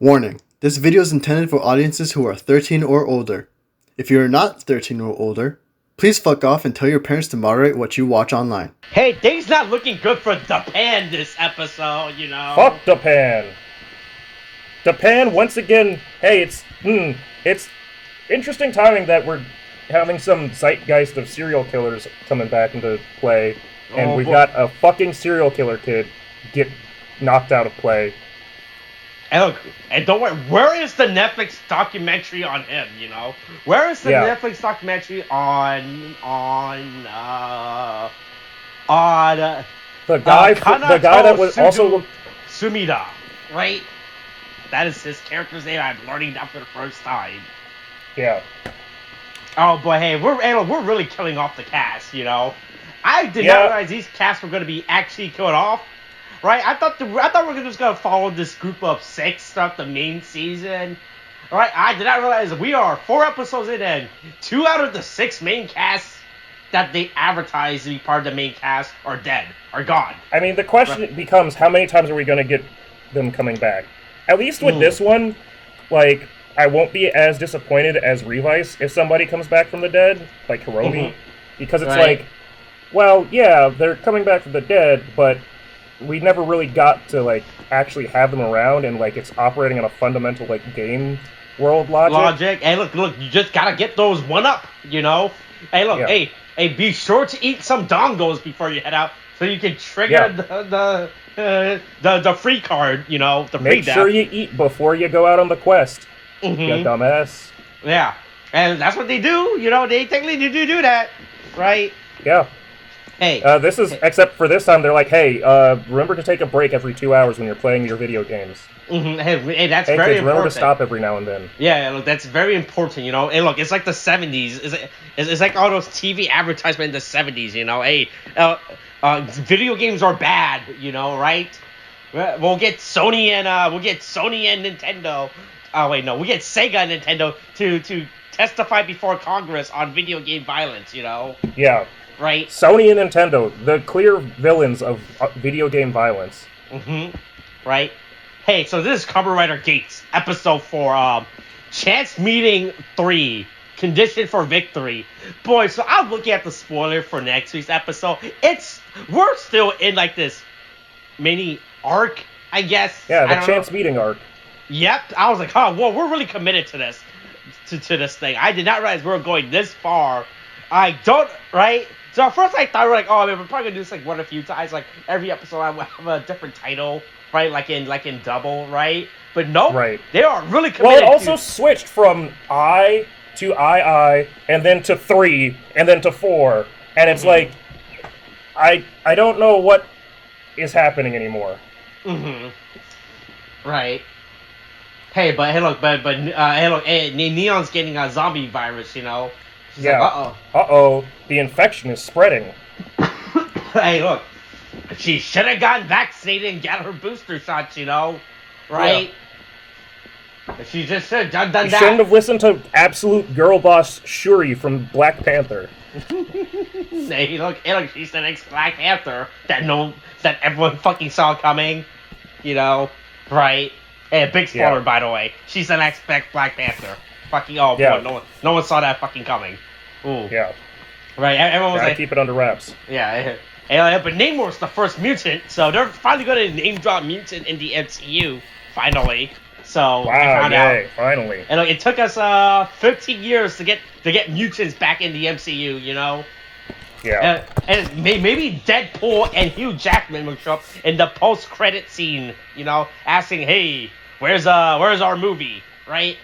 Warning, this video is intended for audiences who are 13 or older. If you are not 13 or older, please fuck off and tell your parents to moderate what you watch online. Hey, things not looking good for Japan this episode, you know. Fuck Japan. Japan, once again, hey, it's interesting timing that we're having some zeitgeist of serial killers coming back into play, and we've got a fucking serial killer kid get knocked out of play. And don't worry, where is the Netflix documentary on him, you know? Where is the Netflix documentary on the guy that was also Sumida, right? That is his character's name. I'm learning that for the first time. Yeah. Oh boy, hey, we're really killing off the cast, you know. I did not realize these casts were going to be actually killed off. Right, I thought we were just gonna follow this group of 6 throughout the main season. All right, I did not realize we are 4 episodes in, and 2 out of the 6 main casts that they advertised to be part of the main cast are dead, are gone. I mean, the question becomes, how many times are we gonna get them coming back? At least with this one, like, I won't be as disappointed as Revice if somebody comes back from the dead, like Hiromi, because it's like, well, yeah, they're coming back from the dead, but we never really got to, like, actually have them around, and, like, it's operating on a fundamental, like, game world logic. Hey, look, you just gotta get those 1-up, you know? Hey, look, hey, be sure to eat some dongos before you head out, so you can trigger the free card, you know, the free Make sure you eat before you go out on the quest, you dumbass. Yeah, and that's what they do, you know, they technically do that, right? Yeah. Hey. This is, except for this time, they're like, hey, remember to take a break every 2 hours when you're playing your video games. Hey, that's very kids, important. Remember to stop every now and then. Yeah, look, that's very important, you know. Hey, look, it's like the 70s. It's like all those TV advertisements in the 70s, you know. Hey, video games are bad, you know, right? We'll get Sony and Nintendo. Oh wait, no, we get Sega and Nintendo to testify before Congress on video game violence, you know. Yeah. Right. Sony and Nintendo, the clear villains of video game violence. Right. Hey, so this is Kamen Rider Geats, episode 4, Chance Meeting 3, Condition for Victory. Boy, so I'm looking at the spoiler for next week's episode. We're still in, like, this mini arc, I guess. Yeah, the Chance Meeting arc. Yep. I was like, whoa, we're really committed to this, to this thing. I did not realize we were going this far. Right? So at first I thought, we're probably gonna do this, like, one a few times, like, every episode I will have a different title, right? Like in Double, right? But no, they are really committed. Well, it also switched from I to I, and then to 3, and then to 4, and it's like, I don't know what is happening anymore. Right. Hey, look, Neon's getting a zombie virus, you know. She's like, uh-oh, the infection is spreading. Hey, look, she should have gotten vaccinated and got her booster shots, you know, right? Yeah. She just should have done that. She shouldn't have listened to absolute girl boss Shuri from Black Panther. Hey, look, she's the next Black Panther that everyone fucking saw coming, you know, right? Hey, big spoiler, by the way. She's the next Black Panther. Fucking boy, no one saw that fucking coming. Ooh. Yeah. Right, everyone was like, keep it under wraps. Yeah, but Namor's the first mutant, so they're finally going to name drop mutant in the MCU, finally. So wow, I found out. Finally. And it took us 15 years to get mutants back in the MCU, you know. Yeah. And maybe Deadpool and Hugh Jackman will show up in the post-credit scene, you know, asking, "Hey, where's our movie?" Right?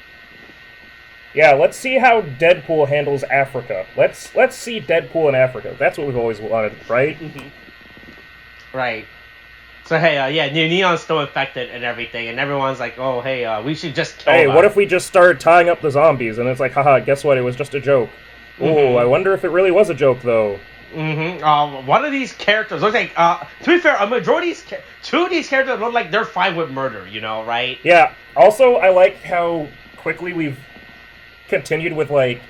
Yeah, let's see how Deadpool handles Africa. Let's see Deadpool in Africa. That's what we've always wanted, right? Right. So hey, Neon's still infected and everything, and everyone's like, "Oh, hey, we should just kill him." What if we just started tying up the zombies? And it's like, haha, guess what? It was just a joke. Oh, I wonder if it really was a joke, though. One of these characters looks like, to be fair, a majority, 2 of these characters look like they're fine with murder, you know, right? Yeah. Also, I like how quickly we've continued with, like,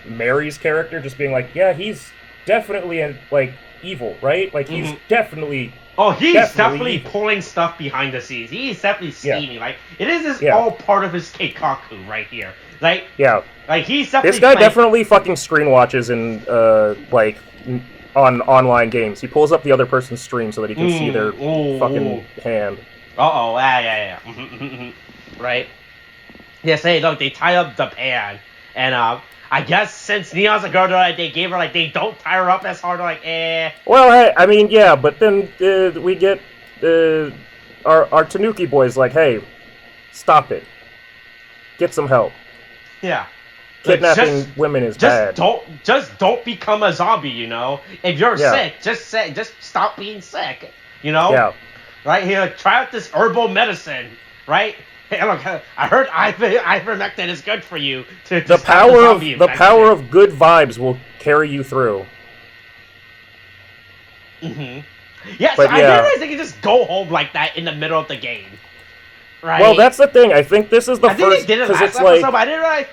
Mary's character just being like, yeah, he's definitely, like, evil, right? Like, he's definitely Oh, he's definitely pulling stuff behind the scenes. He's definitely scheming. Yeah. Like, it is all part of his keikaku right here. Like, he's definitely. This guy definitely fucking screen watches in on online games. He pulls up the other person's stream so that he can see their fucking hand. Yeah. Right. Yes, hey, look, they tie up the pan, and I guess since Neon's a girl, they gave her they don't tie her up as hard. Like, eh. Well, hey, I mean, yeah, but then we get our Tanuki boys like, hey, stop it, get some help. Yeah. Kidnapping women is bad. Don't become a zombie. You know, if you're sick, just stop being sick. You know. Yeah. Right here, try out this herbal medicine. Right. Hey, look, I heard ivermectin is good for you. The power of good vibes will carry you through. Mm-hmm. Yeah, so I didn't realize they could just go home like that in the middle of the game. Right. Well, that's the thing. I think this is the first. I think they did it last episode, but I didn't realize.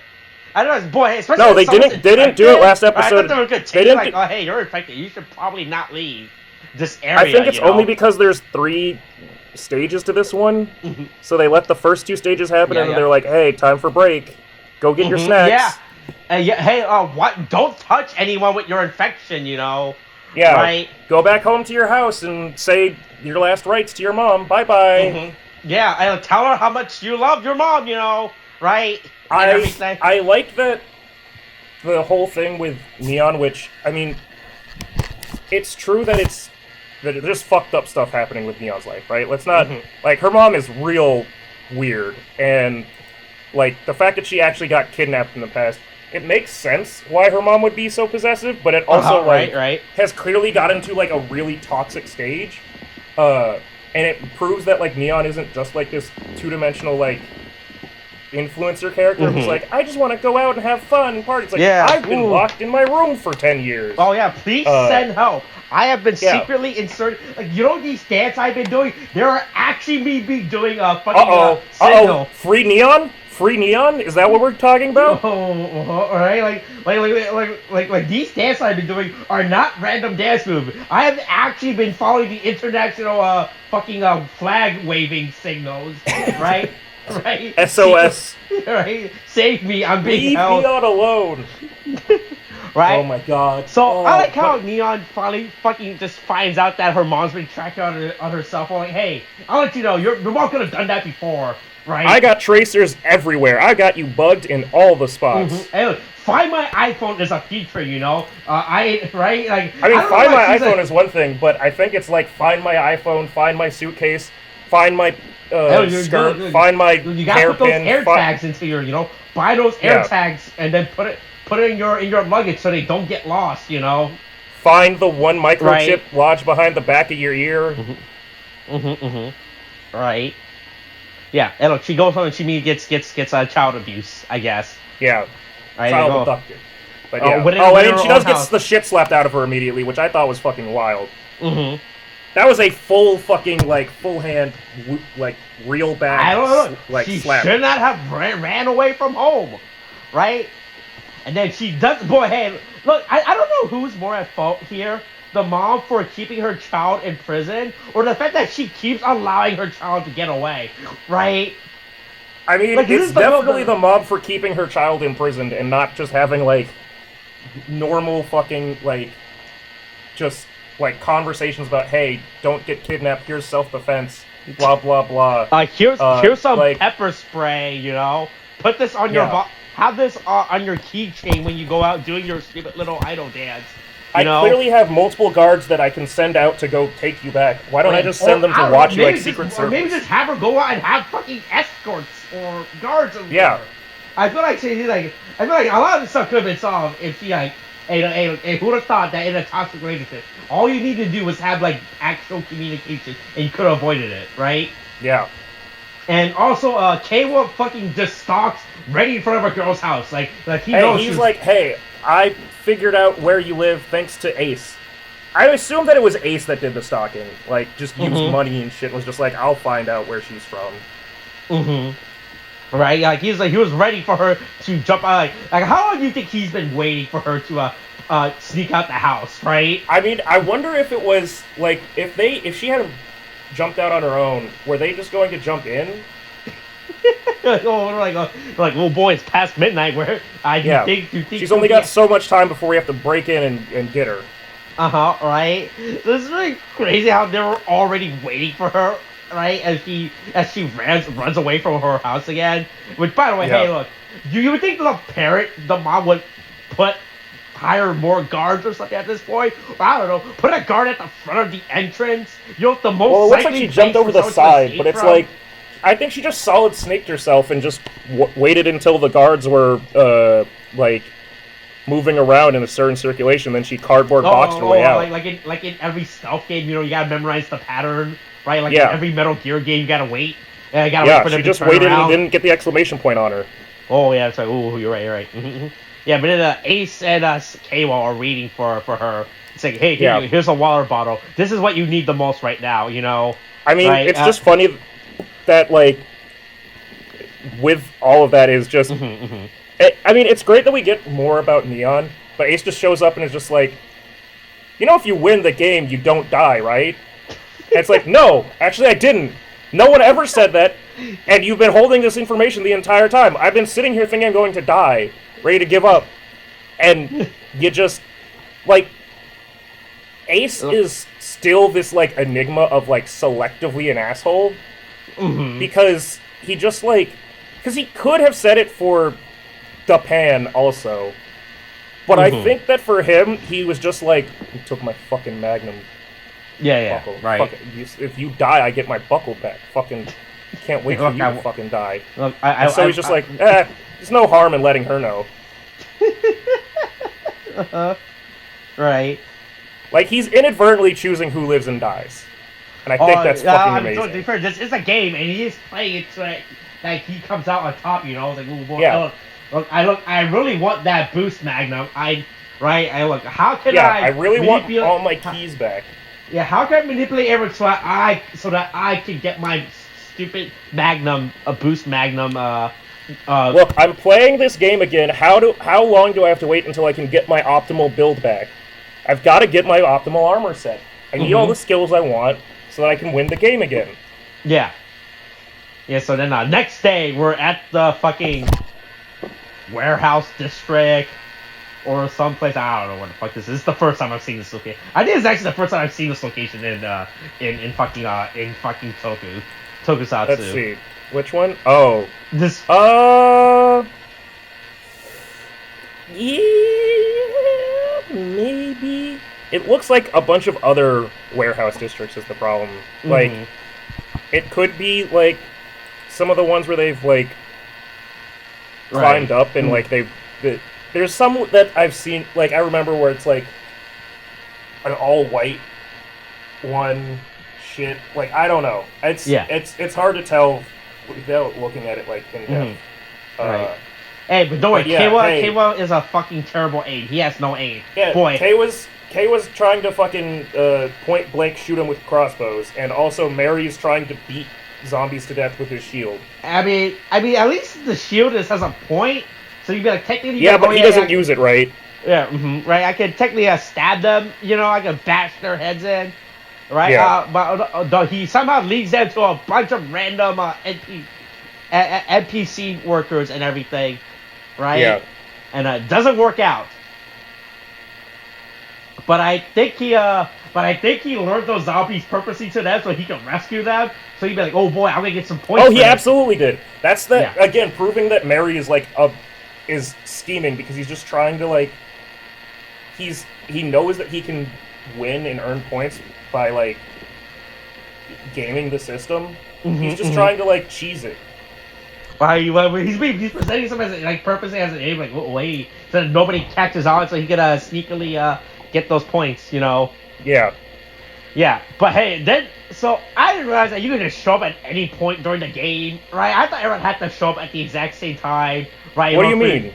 Boy, hey, especially no, they didn't. They didn't do it last episode. I thought they were gonna tell you oh, hey, you're infected. You should probably not leave this area. I think it's only because there's 3 stages to this one, so they let the first 2 stages happen, and they're like, "Hey, time for break. Go get your snacks." Yeah. Hey, what? Don't touch anyone with your infection. You know. Yeah. Right. Go back home to your house and say your last rites to your mom. Bye bye. Yeah, and tell her how much you love your mom. You know. Right. I like that the whole thing with Neon, which I mean, it's true that there's fucked up stuff happening with Neon's life, right? Let's not like her mom is real weird, and like the fact that she actually got kidnapped in the past, it makes sense why her mom would be so possessive, but it also has clearly gotten to like a really toxic stage, and it proves that like Neon isn't just like this 2-dimensional like influencer character who's like, I just want to go out and have fun and party. It's like, I've been locked in my room for 10 years. Oh yeah, please send help. I have been secretly inserted. Like, you know these dance I've been doing? There are actually me doing a fucking signal. Free Neon? Free Neon? Is that what we're talking about? Alright, like these dances I've been doing are not random dance moves. I have actually been following the international fucking flag waving signals, right? Right? SOS. Right? Save me, I'm being Leave held. Neon alone. Right? Oh my god. So I like how Neon finally fucking just finds out that her mom's been tracking on her cell phone. Like, hey, I'll let you know, your mom could have done that before, right? I got tracers everywhere. I got you bugged in all the spots. Hey, look, Find My iPhone is a feature, you know? Right? Like, I mean, Find My iPhone is one thing, but I think it's like Find My iPhone, Find My Suitcase, Find My skirt, Find My hairpin. You gotta put those AirTags into your, you know? Buy those AirTags and then put it in your luggage so they don't get lost, you know? Find the one microchip lodged behind the back of your ear. Right. Yeah, and look, she goes home and she gets child abuse, I guess. Yeah. Right, child abducted. But yeah. And she does get the shit slapped out of her immediately, which I thought was fucking wild. That was a full fucking, like, full hand, like, real bad, I don't know. Like, she slap. should not have ran away from home, right? And then she does, boy, hey, look, I don't know who's more at fault here. The mom for keeping her child in prison, or the fact that she keeps allowing her child to get away, right? I mean, like, it's definitely the mom for keeping her child imprisoned and not just having, like, normal fucking, like, just, like, conversations about, hey, don't get kidnapped, here's self-defense, blah, blah, blah. Here's some like, pepper spray, you know? Put this on your... Have this on your keychain when you go out doing your stupid little idol dance. I clearly have multiple guards that I can send out to go take you back. Why don't I just send them to watch you like Secret Service? Or maybe just have her go out and have fucking escorts or guards over there. I feel like a lot of this stuff could have been solved if she like, hey, who would have thought that in a toxic relationship, all you need to do was have like actual communication and you could have avoided it, right? Yeah. And also, K-Wolf fucking just stalks ready in front of a girl's house. Like he knows. He's like, hey, I figured out where you live thanks to Ace. I assume that it was Ace that did the stalking. Like, just used money and shit. Was just like, I'll find out where she's from. Right? Like he was ready for her to jump out. Like how long do you think he's been waiting for her to sneak out the house? Right? I mean, I wonder if it was like if she had jumped out on her own, were they just going to jump in? like, well, boy, it's past midnight. Where you think she's only got so much time before we have to break in and get her. Right. So it's really crazy how they were already waiting for her, right? As she runs away from her house again. Which, by the way, hey, look, you would think the mom would hire more guards or something at this point? Or, I don't know, put a guard at the front of the entrance. You know, the most. Well, it looks like she jumped over the side, but it's like. I think she just solid snaked herself and just waited until the guards were, like, moving around in a certain circulation, then she cardboard boxed her way out. Like in every stealth game, you know, you gotta memorize the pattern, right? Like in every Metal Gear game, you gotta wait. Wait for them she just to turn waited around. and didn't get the exclamation point on her. Oh, yeah, it's like, ooh, you're right. Yeah, but then Ace and Kawa are waiting for her. It's like, hey, here's a water bottle. This is what you need the most right now, you know? I mean, right? It's just funny that, like, with all of that is just... I mean, it's great that we get more about Neon, but Ace just shows up and is just like, you know, if you win the game, you don't die, right? And it's like, no, actually I didn't. No one ever said that, and you've been holding this information the entire time. I've been sitting here thinking I'm going to die, ready to give up, and you just, like... Ace is still this, like, enigma of, like, selectively an asshole. Because he just, like... Because he could have said it for Japan also. But I think that for him, he was just like, you took my fucking Magnum. Buckle. Right. If you die, I get my buckle back. Fucking can't wait for you to fucking die. Look, so he's just like, there's no harm in letting her know. Right. Like, he's inadvertently choosing who lives and dies. And I think that's fucking amazing. To be fair, this is a game, and he is playing it so that he comes out on top, you know? Like, oh, boy, I really want that boost Magnum. How can I really want all my keys back. Yeah, how can I manipulate everyone so that I can get my stupid Magnum, a boost Magnum, Look, I'm playing this game again. How long do I have to wait until I can get my optimal build back? I've got to get my optimal armor set. I need all the skills I want so that I can win the game again. Yeah. Yeah, so then next day, we're at the fucking warehouse district or someplace. I don't know what the fuck this is. This is the first time I've seen this location. I think it's actually the first time I've seen this location in fucking tokusatsu. Let's see. Which one? Oh. This... Yeah, maybe. It looks like a bunch of other warehouse districts is the problem. Like, it could be, like, some of the ones where they've, like, climbed up and, like, there's some that I've seen, like, I remember where it's, like, an all-white one shit. Like, I don't know. It's hard to tell without looking at it, like, in depth. Right. Hey, but don't worry, Kawa is a fucking terrible aim. He has no aim. Yeah, boy. Kay was trying to fucking point blank shoot him with crossbows, and also Mary's trying to beat zombies to death with his shield. I mean, at least the shield has a point, so you'd be like technically. Yeah, but he doesn't use it right. Yeah, right. I can technically stab them. You know, I can bash their heads in. Right. Yeah. But he somehow leads them to a bunch of random NPC workers and everything. Right? Yeah. And it doesn't work out. But I think he lured those zombies purposely to them so he can rescue them. So he'd be like, "Oh boy, I'm gonna get some points." Oh, he absolutely did. That's again proving that Mary is like is scheming because he's just trying to like he knows that he can win and earn points by like gaming the system. He's just trying to like cheese it. He's presenting himself as like purposely as an aim, like wait, so that nobody catches on, so he could sneakily get those points, you know. Yeah. Yeah, but hey, then so I didn't realize that you could just show up at any point during the game, right? I thought everyone had to show up at the exact same time, right? What do you mean?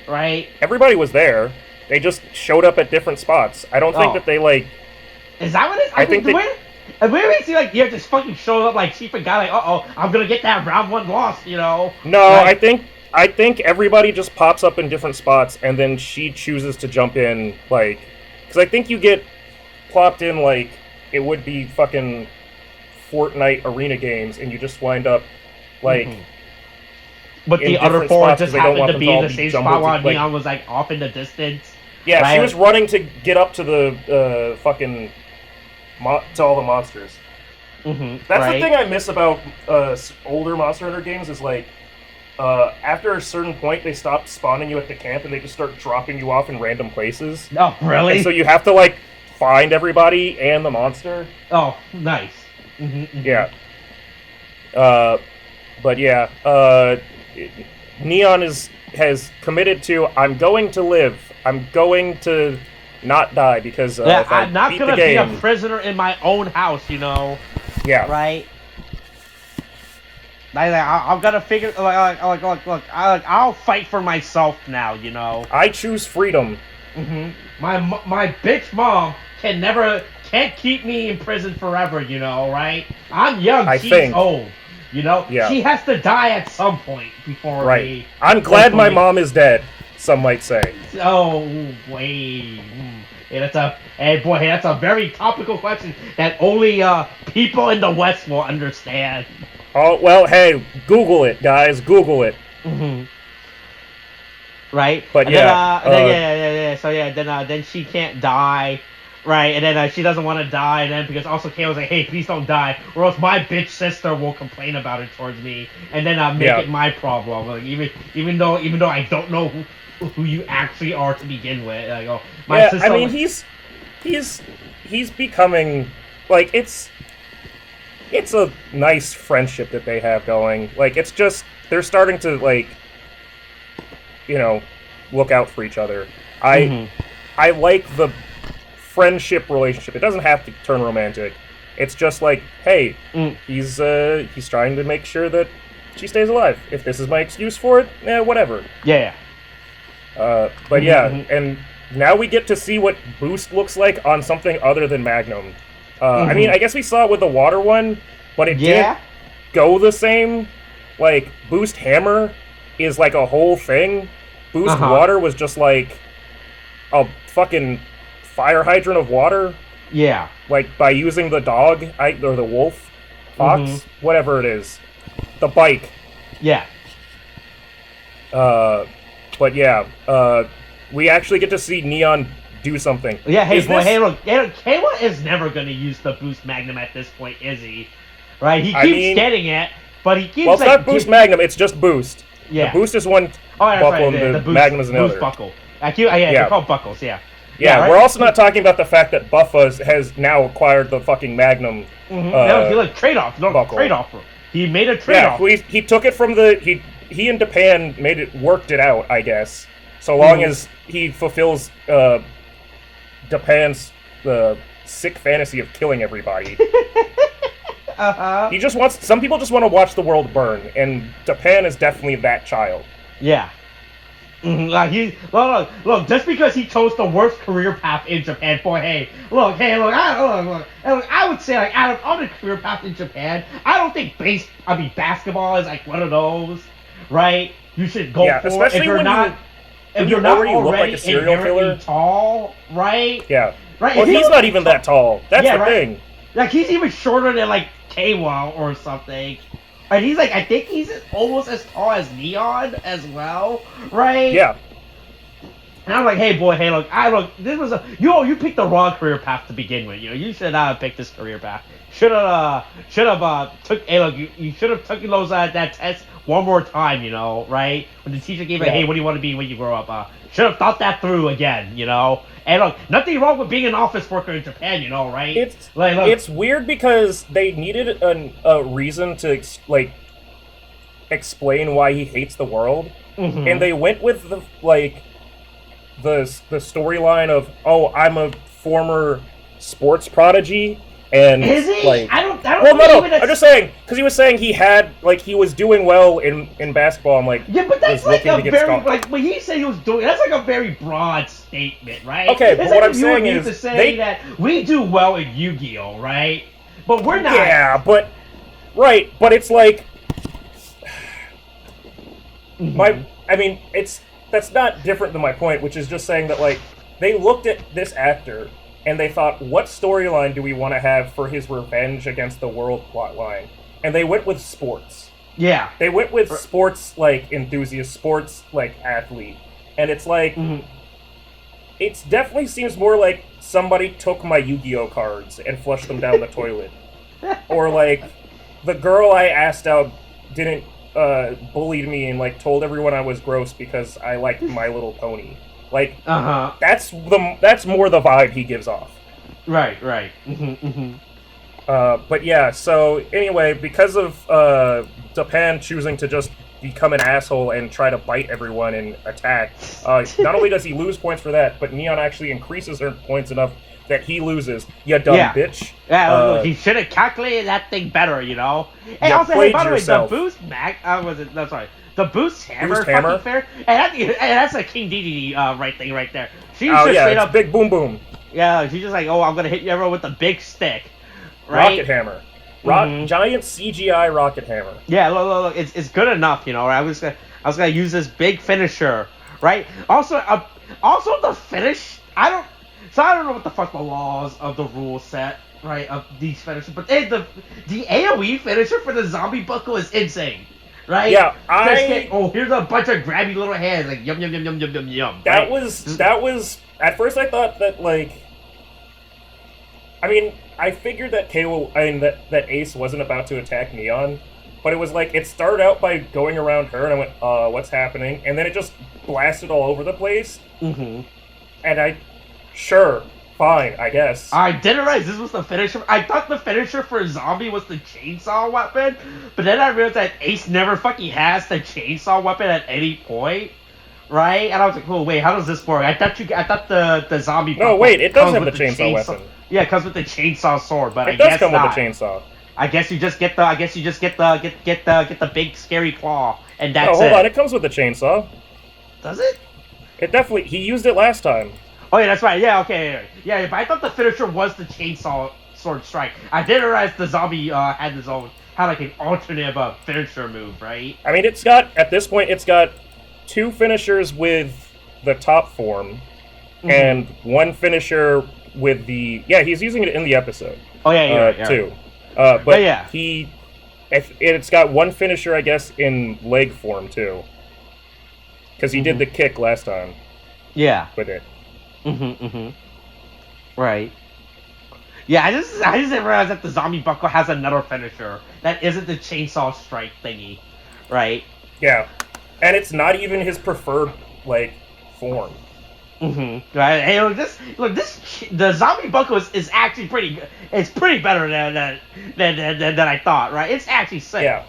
Right? Everybody was there. They just showed up at different spots. I don't think that they like. Is that what it is? And we always see like just fucking show up like she forgot like I'm gonna get that round 1 loss, you know. No, like, I think everybody just pops up in different spots and then she chooses to jump in like because I think you get plopped in like it would be fucking Fortnite arena games and you just wind up like. But the other 4 just happened to be in the same spot while like, Neon was like off in the distance. Yeah, right? She was running to get up to the fucking to all the monsters. That's the thing I miss about older Monster Hunter games is like after a certain point they stop spawning you at the camp and they just start dropping you off in random places. Oh, really? And so you have to like find everybody and the monster. Oh, nice. Yeah. But yeah, Neon has committed to I'm going to live. I'm going to not die because if I'm not beat gonna the be game, a prisoner in my own house, you know. Yeah. Right. I'm gonna figure. Look. I'll fight for myself now, you know. I choose freedom. My bitch mom can't keep me in prison forever, you know, right? I'm young. She's old. You know, she has to die at some point before Right. I'm glad my mom is dead. Some might say. Oh, wait. Hey, that's a very topical question that only people in the West will understand. Oh well, hey, Google it, guys. Google it. Right. But and So then she can't die. Right, and then she doesn't want to die, and then because also Kale was like, "Hey, please don't die, or else my bitch sister will complain about it towards me, and then make it my problem." Like even though I don't know who you actually are to begin with, like, my sister. I mean, he's becoming like it's a nice friendship that they have going. Like it's just they're starting to like look out for each other. I like the friendship relationship. It doesn't have to turn romantic. It's just like, hey, he's trying to make sure that she stays alive. If this is my excuse for it, whatever. Yeah. But and now we get to see what Boost looks like on something other than Magnum. I mean, I guess we saw it with the water one, but it didn't go the same. Like, Boost Hammer is like a whole thing. Boost Water was just like a fucking fire hydrant of water. Yeah. Like by using the dog or the wolf, fox, whatever it is, the bike. Yeah. But yeah, we actually get to see Neon do something. Yeah. Hey, look, Kayla is never gonna use the Boost Magnum at this point, is he? Right? He keeps getting it, but he keeps. Well, it's not Boost Magnum. It's just Boost. Yeah. The Boost is one buckle, and the Magnum is another. Boost buckle. They're called buckles. Yeah. Yeah, right? We're also not talking about the fact that Buffa has now acquired the fucking Magnum. No, he like trade-off. No, trade-off. He made a trade-off. Yeah, he took it from he and Japan worked it out, I guess. So long as he fulfills Japan's sick fantasy of killing everybody. He just wants. Some people just want to watch the world burn, and Japan is definitely that child. Yeah. Like look, just because he chose the worst career path in Japan, I would say like out of other career paths in Japan, I don't think basketball is like one of those, right? You should go for especially if you're not look like a serial killer, tall, right? Yeah, right. Well, he's not even that tall. That's the thing. Like he's even shorter than like K-Wow or something. And he's like, I think he's almost as tall as Neon as well, right? Yeah. And I'm like, hey look, this was you picked the wrong career path to begin with. You should not have picked this career path. You should have taken those that test one more time, right? When the teacher gave it, hey, what do you want to be when you grow up? Should have thought that through again, And look, nothing wrong with being an office worker in Japan, right? It's weird because they needed a reason to explain why he hates the world, and they went with the storyline of I'm a former sports prodigy. And is he? I don't. I'm just saying because he was saying he was doing well in basketball. I'm like, yeah, but that's like a very when he said he was doing. That's like a very broad statement, right? Okay, but what I'm saying is that we do well in Yu-Gi-Oh, right? But we're not. Yeah, but it's like that's not different than my point, which is just saying that like they looked at this actor and they thought, what storyline do we want to have for his revenge against the world plotline? And they went with sports. Yeah. They went with sports like enthusiast, sports like athlete. And it's like it definitely seems more like somebody took my Yu-Gi-Oh cards and flushed them down the toilet. Or like the girl I asked out didn't bullied me and like told everyone I was gross because I liked My Little Pony. Like that's more the vibe he gives off. Right. But yeah, so anyway, because of Japan choosing to just become an asshole and try to bite everyone and attack, not only does he lose points for that, but Neon actually increases her points enough that he loses. You dumb bitch. Yeah, he should have calculated that thing better, you know? And also, hey, by the way, the boost the boost hammer fucking fair. And that's a King Dedede right thing right there. She's just straight up big boom boom. Yeah, she's just like, oh, I'm gonna hit you everyone with a big stick. Right? Rocket hammer. Giant CGI rocket hammer. Yeah, look, it's good enough, you know. I was gonna use this big finisher, right? Also the finish. I don't know what the fuck the laws of the rule set, right, of these finishers, but the AOE finisher for the zombie buckle is insane, right? Yeah, here's a bunch of grabby little hands, like yum yum yum yum yum yum yum. That was at first I thought that like. I mean, I figured that that Ace wasn't about to attack Neon, but it was like, it started out by going around her, and I went, what's happening? And then it just blasted all over the place. And sure, fine, I guess. I didn't realize this was the finisher. I thought the finisher for Zombie was the chainsaw weapon, but then I realized that Ace never fucking has the chainsaw weapon at any point. Right? And I was like, oh, wait, how does this work? I thought the zombie... No, wait, it does have the chainsaw weapon. Yeah, it comes with the chainsaw sword, but I guess not. It does come with the chainsaw. I guess you just get the big scary claw, and that's it. No, hold on, it comes with the chainsaw. Does it? It definitely... He used it last time. Oh, yeah, that's right. Yeah, okay. Yeah, but I thought the finisher was the chainsaw sword strike. I didn't realize the zombie had like an alternate finisher move, right? I mean, at this point, it's got 2 finishers with the top form, and 1 finisher with the... Yeah, he's using it in the episode. Oh, yeah, you're right. Too. But yeah. It's got 1 finisher, I guess, in leg form, too. Because he did the kick last time. Yeah. With it. Right. Yeah, I just didn't realize that the zombie buckle has another finisher that isn't the chainsaw strike thingy. Right? Yeah. And it's not even his preferred, like, form. Right. Hey, the zombie buckle is actually pretty good. It's pretty better than I thought, right? It's actually sick. Yeah.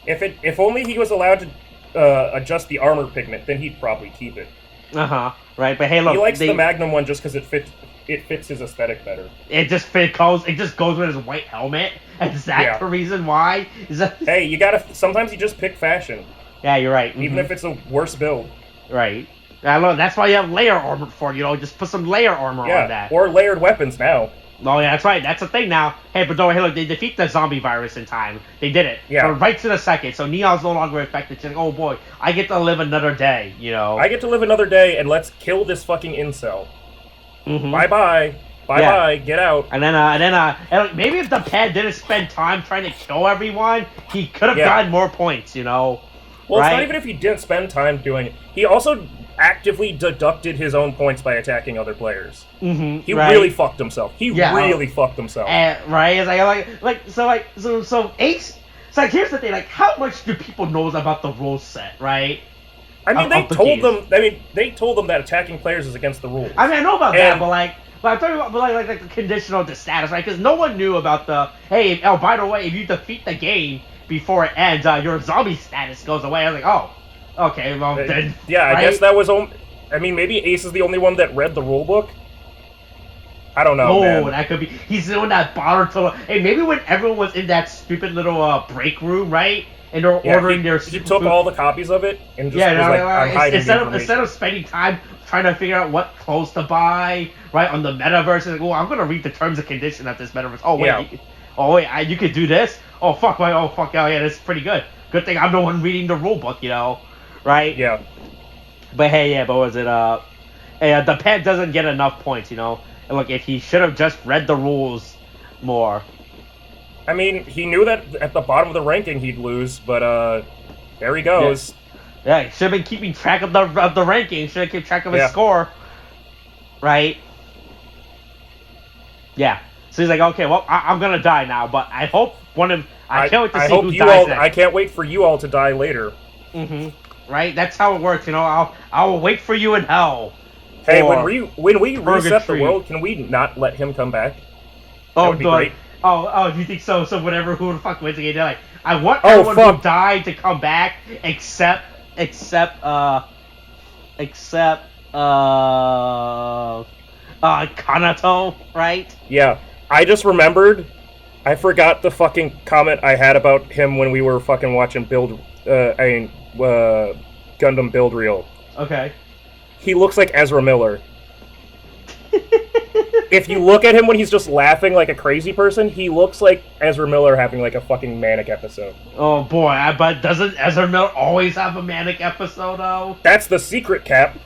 If only he was allowed to adjust the armor pigment, then he'd probably keep it. Right, but hey, look. He likes the Magnum one just because it fits his aesthetic better. It just goes with his white helmet. Is that the reason why? Hey, sometimes you just pick fashion. Yeah, you're right. Even if it's a worse build. Right. That's why you have layer armor for, you know, just put some layer armor on that. Or layered weapons now. Oh, yeah, that's right. That's the thing now. Hey, but don't, hey, look, they defeat the zombie virus in time. They did it. Yeah. So right to the second. So Neon's no longer affected. She's like, oh boy, I get to live another day, you know? I get to live another day, and let's kill this fucking incel. Bye-bye. Bye-bye. Get out. And then maybe if the pad didn't spend time trying to kill everyone, he could have gotten more points, you know? Well, it's not even if he didn't spend time doing it. He also actively deducted his own points by attacking other players. He really fucked himself. He really fucked himself. Right? It's so Ace. So here's the thing. Like, how much do people know about the rule set, right? I mean, they told them that attacking players is against the rules. I mean, I know about that, but I'm talking about like the conditional the status, right? Because no one knew about the by the way, if you defeat the game before it ends, your zombie status goes away. I was like, oh, okay, well then. Yeah, I guess that was. I mean, maybe Ace is the only one that read the rule book. I don't know. Oh, that could be. He's the one that bothered to. Hey, maybe when everyone was in that stupid little break room, right? And they're ordering their. He took all the copies of it and just was like, I'm hiding instead of spending time trying to figure out what clothes to buy, right, on the metaverse, like, well, I'm gonna read the terms and conditions of this metaverse. Oh wait. Oh wait, you could do this. Oh fuck, oh yeah, this is pretty good. Good thing I'm the one reading the rule book, right? Yeah. But hey, yeah, but was it hey, the pet doesn't get enough points, And look, if he should have just read the rules more. I mean, he knew that at the bottom of the ranking he'd lose, but there he goes. Yeah, he should have been keeping track of the ranking. Should have kept track of his score, right? Yeah. So he's like, okay, well, I'm gonna die now, but I hope I can't wait to see who dies next. I can't wait for you all to die later. Right? That's how it works, I will wait for you in hell. Hey, when we reset the world, can we not let him come back? That would be great. Oh, do you think so? So whatever, who the fuck wins again? Like, I want everyone who died to come back, except Kanato, right? Yeah, I just remembered. I forgot the fucking comment I had about him when we were fucking watching Gundam Build Reel. Okay. He looks like Ezra Miller. If you look at him when he's just laughing like a crazy person, he looks like Ezra Miller having like a fucking manic episode. Oh boy, but doesn't Ezra Miller always have a manic episode though? That's the secret, Cap.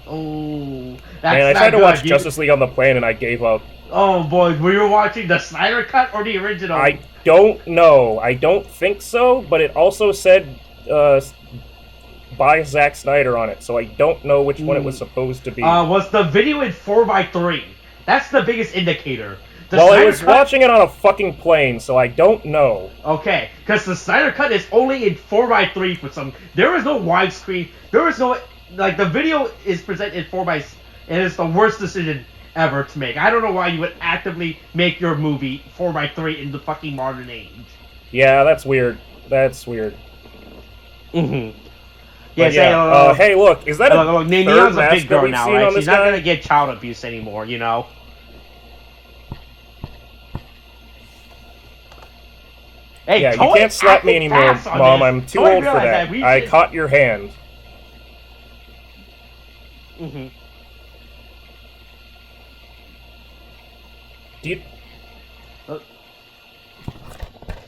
Oh, that's man, I tried to watch Justice League on the plane and I gave up. Oh boy, were you watching the Snyder cut or the original? I don't know. I don't think so, but it also said by Zack Snyder on it, so I don't know which one it was supposed to be. Was the video in 4:3? That's the biggest indicator. I was watching it on a fucking plane, so I don't know. Okay, because the Snyder cut is only in 4:3 for some. There is no widescreen. There is no the video is presented in 4:3. It is the worst decision ever to make. I don't know why you would actively make your movie 4:3 in the fucking modern age. Yeah, that's weird. That's weird. Yeah, hey, look, is that a Neon's a big girl now, right? She's not guy? gonna get child abuse anymore, Hey, yeah, you can't slap me anymore, Mom. I'm too old for that. I caught your hand.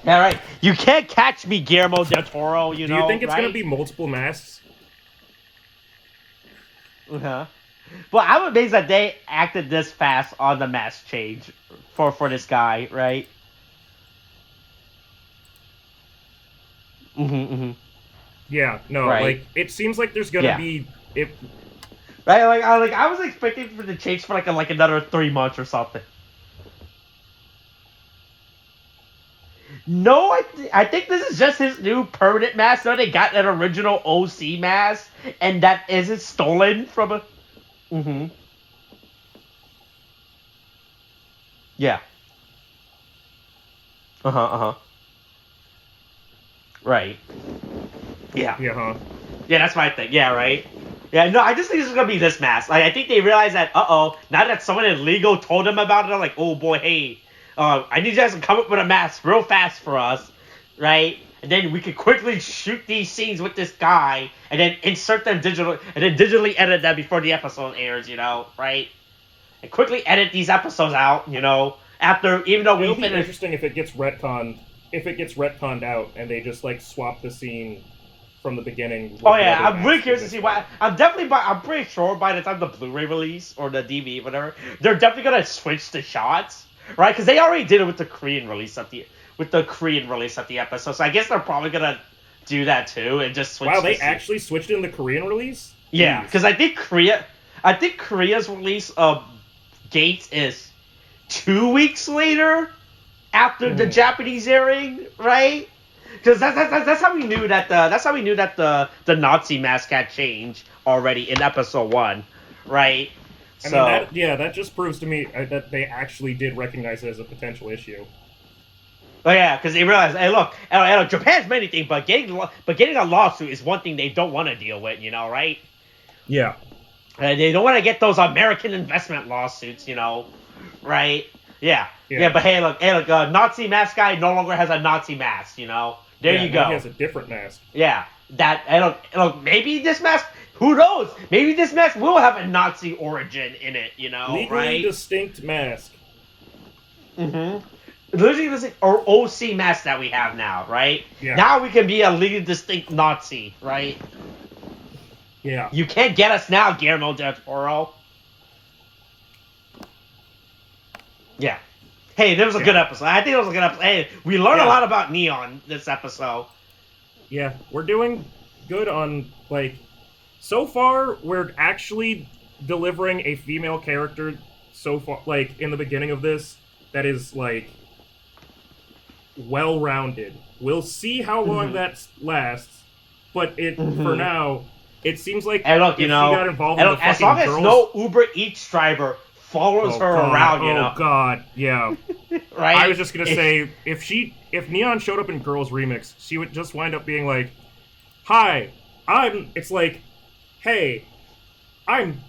Yeah, right. You can't catch me, Guillermo del Toro, Do you think it's going to be multiple masks? Uh-huh. Well, I'm amazed that they acted this fast on the mask change for this guy, right? Yeah, no, right. it seems like there's going to be... Right, I was expecting for the change for like another 3 months or something. No, I think this is just his new permanent mask. No, they got an original OC mask, and that isn't stolen from a... Yeah. Right. Yeah. Yeah, Yeah, that's my thing. Yeah, right? Yeah, no, I just think this is going to be this mask. I think they realize that, now that someone in legal told them about it, they're like, oh boy, hey, I need you guys to come up with a mask real fast for us, right? And then we could quickly shoot these scenes with this guy, and then insert them digitally edit them before the episode airs, right? And quickly edit these episodes out, after, even though it'll be interesting if it gets retconned. If it gets retconned out and they just swap the scene from the beginning. Oh yeah, I'm really curious to see why. I'm pretty sure by the time the Blu-ray release or the DVD, whatever, they're definitely gonna switch the shots, right? Because they already did it with the Korean release of the episode. So I guess they're probably gonna do that too and just switch. Wow, they actually switched in the Korean release? Yeah, because I think Korea's release of Gates is 2 weeks later after the Japanese airing, right? Because that's how we knew that the Nazi mask had changed already in episode 1, right? I mean, that just proves to me that they actually did recognize it as a potential issue. Oh yeah, because they realized, hey, look, Japan's many things, but getting a lawsuit is one thing they don't want to deal with, right? Yeah. They don't want to get those American investment lawsuits, right? Yeah. But hey, look, Nazi mask guy no longer has a Nazi mask, There you go. He has a different mask. Yeah. Maybe this mask, who knows? Maybe this mask will have a Nazi origin in it, Legally right? distinct mask. Right, literally this our OC mask that we have now, right? Yeah. Now we can be a legally distinct Nazi, right? Yeah. You can't get us now, Guillermo del Toro. Yeah. Hey, that was a good episode. I think it was a good episode. Hey, we learned a lot about Neon this episode. Yeah, we're doing good on, like, so far, we're actually delivering a female character so far, like, in the beginning of this, that is, like, well-rounded. We'll see how long that lasts, but for now, it seems like and look, if she got involved in the fucking as long as girls... no Uber Eats driver follows her around, you know. Oh, God, yeah. Right? I was just gonna say, if Neon showed up in Girls Remix, she would just wind up being like, hi, it's like, hey, I'm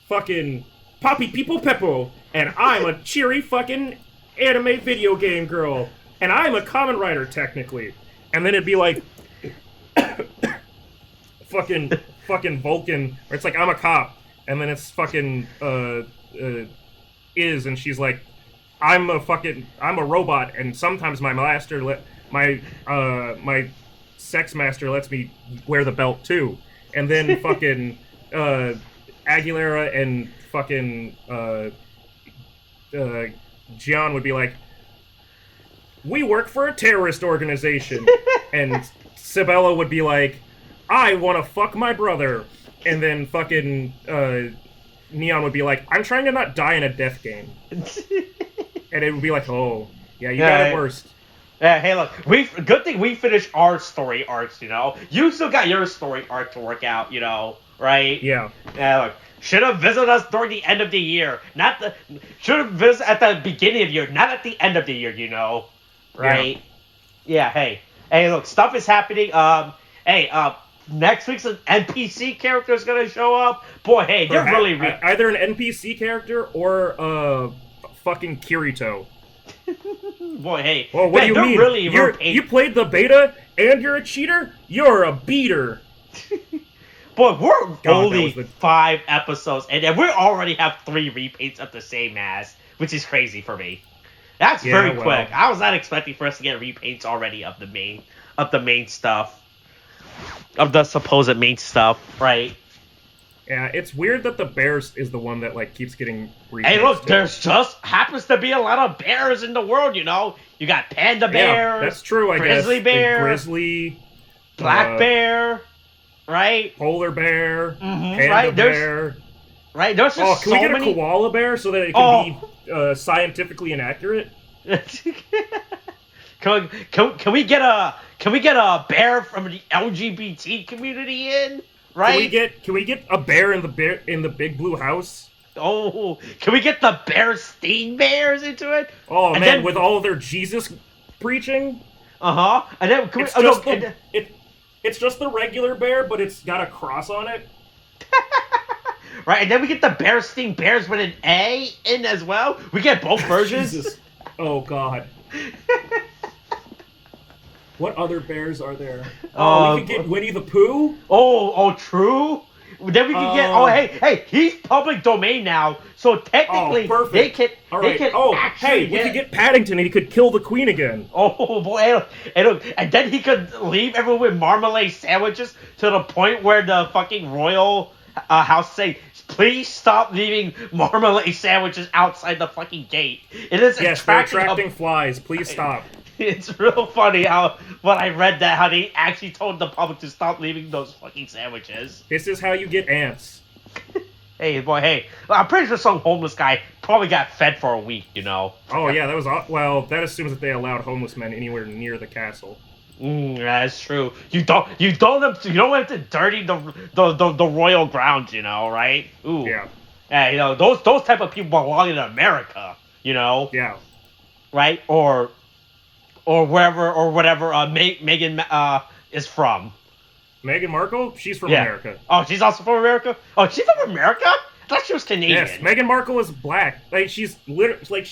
fucking Poppy People Peppo, and I'm a cheery fucking anime video game girl, and I'm a Kamen Rider, technically. And then it'd be like, fucking Vulcan, where it's like, I'm a cop, and then it's fucking, and she's like, I'm a robot, and sometimes my master my sex master lets me wear the belt too. And then fucking Aguilera and fucking Gian would be like, we work for a terrorist organization. And Sibella would be like, I want to fuck my brother. And then fucking Neon would be like, I'm trying to not die in a death game. And it would be like, oh, yeah, you got it worst. Yeah, hey, look, good thing we finished our story arcs, you know. You still got your story arc to work out, you know, right? Yeah. Yeah, look, should have visited us during the end of the year, should have visited at the beginning of the year, not at the end of the year, you know, right? Yeah, hey, look, stuff is happening. Next week's an NPC character is gonna show up. Boy, hey, they're really either an NPC character or fucking Kirito. Boy, hey. Well, what do you mean? Really you played the beta and you're a cheater? You're a beater. Boy, we're only 5 episodes, and we already have 3 repaints of the same mask, which is crazy for me. That's very quick. I was not expecting for us to get repaints already of the main stuff. Of the supposed main stuff, right? Yeah, it's weird that the bears is the one that, like, keeps getting repaints. Hey, look, there's just happens to be a lot of bears in the world, you know? You got panda bears. Yeah, that's true, I guess. Grizzly bear. Grizzly. Black bear. Right? Polar bear. Panda right? bear. Right? There's just can we get a koala bear so that it can be scientifically inaccurate? Can we get a bear from the LGBT community in? Right? Can we get a bear in the big blue house? Oh, can we get the Bearstein Bears into it? Oh, and man, then, with all of their Jesus preaching? And then it's just the regular bear, but it's got a cross on it. Right, and then we get the Bearstein Bears with an A in as well. We get both versions. Jesus. Oh, God. What other bears are there? We could get Winnie the Pooh. Oh, true. Then we can get. Hey, he's public domain now, so technically they can. We could get Paddington, and he could kill the Queen again. Oh boy, and then he could leave everyone with marmalade sandwiches to the point where the fucking royal house say, please stop leaving marmalade sandwiches outside the fucking gate. It is attracting flies. Please stop. It's real funny when I read that, how they actually told the public to stop leaving those fucking sandwiches. This is how you get ants. Hey, I'm pretty sure some homeless guy probably got fed for a week, you know. Oh, yeah, that assumes that they allowed homeless men anywhere near the castle. That's true. You don't want to dirty the royal grounds, you know, right? Ooh. Yeah. Yeah, you know, those type of people belong in America, you know. Yeah. Right? Or whatever Meghan is from. Meghan Markle? She's from America. Oh, she's also from America? Oh, she's from America? I thought she was Canadian. Yes, Meghan Markle is black. Like, she's literally, like,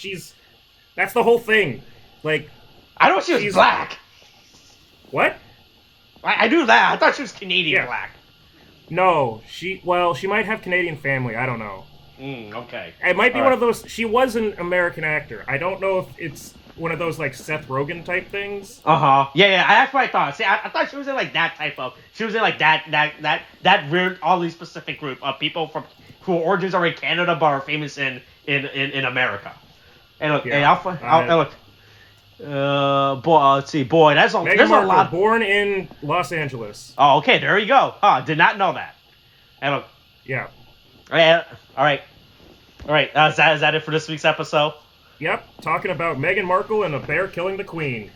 that's the whole thing. Like, I know she was black. What? I knew that. I thought she was Canadian black. No, she might have Canadian family. I don't know. Okay. It might be one of those. She was an American actor. I don't know if it's one of those like Seth Rogan type things. Yeah. That's what I thought. See, I thought she was in like that type of. She was in like that weird, oddly specific group of people from who origins are in Canada but are famous in America. And look, Yeah. I'll look. Boy, let's see, boy, there's Meghan a lot. Markle, born in Los Angeles. Oh, okay, there you go. Did not know that. And look. Yeah. All right. Is that it for this week's episode? Yep, talking about Meghan Markle and a bear killing the queen.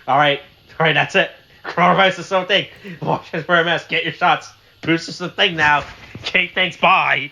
All right, that's it. Coronavirus is something. Wash hands, wear a mask, get your shots. Boost is the thing now. Okay, thanks, bye.